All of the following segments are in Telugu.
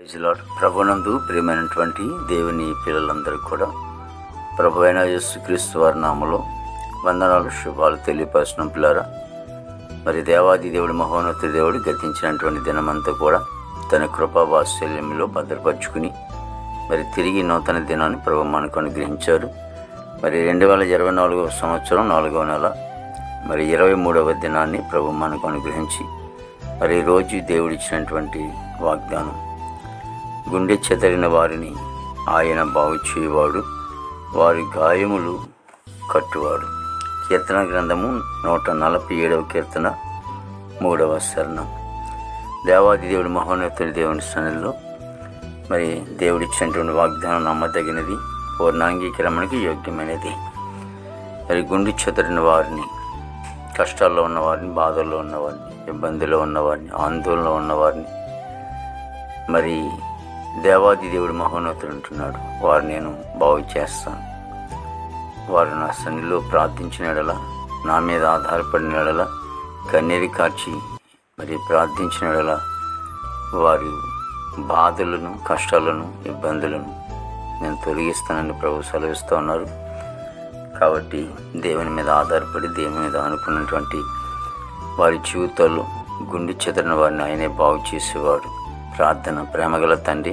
Praise lord. ప్రభునందు ప్రియమైనటువంటి దేవుని పిల్లలందరూ కూడా ప్రభు అయిన యేసుక్రీస్తు వారి నామములో వందనాలు, శుభాలు తెలియపరచడం పిల్లారా. మరి దేవాది దేవుడు, మహోన్నతుడి దేవుడు గతించినటువంటి దినమంతా కూడా తన కృపా వాత్సల్యంలో భద్రపరుచుకుని మరి తిరిగి నూతన దినాన్ని ప్రభు మనకు అనుగ్రహించారు. మరి 2024 సంవత్సరం 4వ నెల మరి 23వ దినాన్ని ప్రభు మనకు అనుగ్రహించి మరి రోజు దేవుడిచ్చినటువంటి వాగ్దానం, గుండె చెదరిన వారిని ఆయన బాగు చేయువాడు, వారి గాయములు కట్టువాడు. కీర్తన గ్రంథము 147వ కీర్తన 3వ శరణం. దేవాది దేవుడు, మహోన్నతుడి దేవుని సన్నిధిలో మరి దేవుడిచ్చినటువంటి వాగ్దానం నమ్మదగినది, పూర్ణాంగీకరణకి యోగ్యమైనది. మరి గుండె చెదరిన వారిని, కష్టాల్లో ఉన్నవారిని, బాధల్లో ఉన్నవారిని, ఇబ్బందుల్లో ఉన్నవారిని, ఆందోళనలో ఉన్నవారిని మరి దేవాది దేవుడు మహోన్నతుడు అంటున్నాడు, వారు నేను బాగు చేస్తాను. వారు నా సన్నిధిలో ప్రార్థించిన ఎడల, నా మీద ఆధారపడిన ఎడల, కన్నీరు కార్చి మరి ప్రార్థించిన ఎడల వారి బాధలను, కష్టాలను, ఇబ్బందులను నేను తొలగిస్తానని ప్రభు సెలవిస్తూ ఉన్నారు. కాబట్టి దేవుని మీద ఆధారపడి దేవుని మీద అనుకున్నటువంటి వారి జీవితాల్లో గుండె చెదరిన వారిని ఆయనే బాగు చేసేవాడు. ప్రార్థన. ప్రేమగల తండ్రి,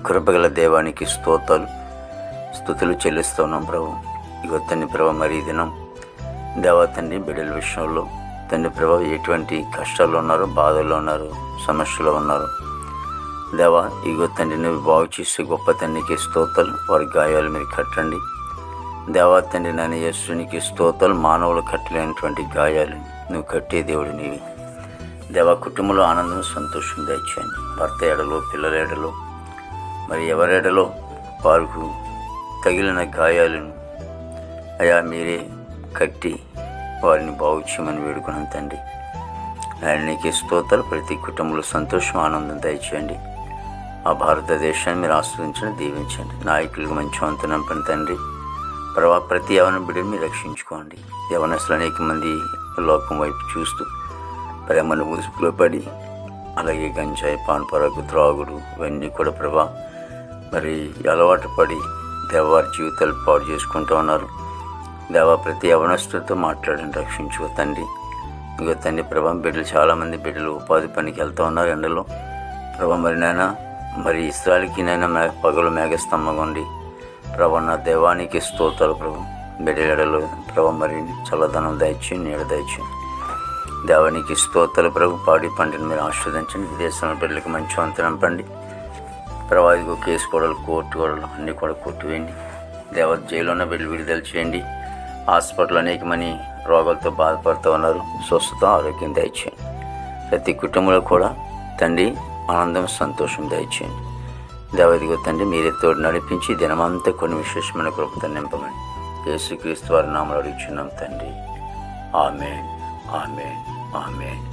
కృపగల దేవానికి స్తుతులు చెల్లిస్తున్నాం ప్రభు. ఇగో తండ్రి ప్రభు, మరి ఈ దినం దేవా తండ్రి బిడ్డల విషయంలో తండ్రి ప్రభు ఎటువంటి కష్టాల్లో ఉన్నారో, బాధల్లో ఉన్నారు, సమస్యలో ఉన్నారు దేవా, ఇగో తండ్రి నువ్వు బాగు చేసే గొప్ప తండ్రికి స్తోత్రాలు. వారి గాయాలు మీరు కట్టండి దేవా తండ్రి. నన్ను యేసునికి స్తోత్రాలు. మానవులు కట్టలేనటువంటి గాయాలు నువ్వు కట్టే దేవుడు నీవి దేవా. కుటుంబంలో ఆనందం, సంతోషం దయచేయండి. భర్త ఎడలో, పిల్లల ఎడలో, మరి ఎవరెడలో వారికి తగిలిన గాయాలను అయా మీరే కట్టి వారిని బాగు చేయమని వేడుకున్నాను తండ్రి. ఆయన నీకే స్తోత్రాలు. ప్రతి కుటుంబంలో సంతోషం, ఆనందం దయచేయండి. ఆ భారతదేశాన్ని మీరు ఆస్వాదించండి, దీవించండి. నాయకులకు మంచి వంతు నింపండి తండ్రి. ప్రతి యవన బిడ్డని మీరు రక్షించుకోండి. యవనస్తులు అనేక మంది లోకం వైపు చూస్తూ ప్రేమను ముసుగులో పడి అలాగే గంజాయి, పాన్పరాకు, త్రాగుడు ఇవన్నీ కూడా ప్రభా మరి అలవాటు పడి దేవారి జీవితాలు పాడు చేసుకుంటూ ఉన్నారు దేవా. ప్రతి యవనస్తులతో మాట్లాడండి, రక్షించుకో తండ్రి. ఇంకో తండ్రి ప్రభా, బిడ్డలు చాలామంది బిడ్డలు ఉపాధి పనికి వెళ్తూ ఉన్నారు ఎండలో ప్రభా. మరి నాయన మరి ఇస్రాయల్కి నైనా పగలు మేఘస్తంభంగా ఉండి ప్రభా నా దేవానికి స్తోత్రాలు ప్రభు. బిడ్డలు ప్రభా మరి చల్లదనం దయచి, నీడ దయచి దేవానికి స్తోత్రాలు ప్రభు. పాడి పంటను మీరు ఆస్వాదించండి. విదేశంలో బిడ్డలకు మంచి వంతు నింపండి ప్రభా. ఇదిగో కేసు గొడవలు, కోర్టు గొడవలు అన్నీ కూడా కొట్టివేయండి దేవ. జైల్లో ఉన్న బిడ్డలు విడుదల చేయండి. హాస్పిటల్ అనేకమని రోగాలతో బాధపడుతూ ఉన్నారు, స్వస్థత, ఆరోగ్యం దయచేయండి. ప్రతి కుటుంబంలో కూడా తండ్రి ఆనందం, సంతోషం దయచేయండి దేవ. ఇదిగో తండ్రి మీరే తోడు నడిపించి దినమంతా కొన్ని విశేషమైన కృపతో నింపమని యేసుక్రీస్తు వారి నామములో అడుగుచున్నాం తండ్రి. ఆమేన్, ఆమేన్, ఆమేన్.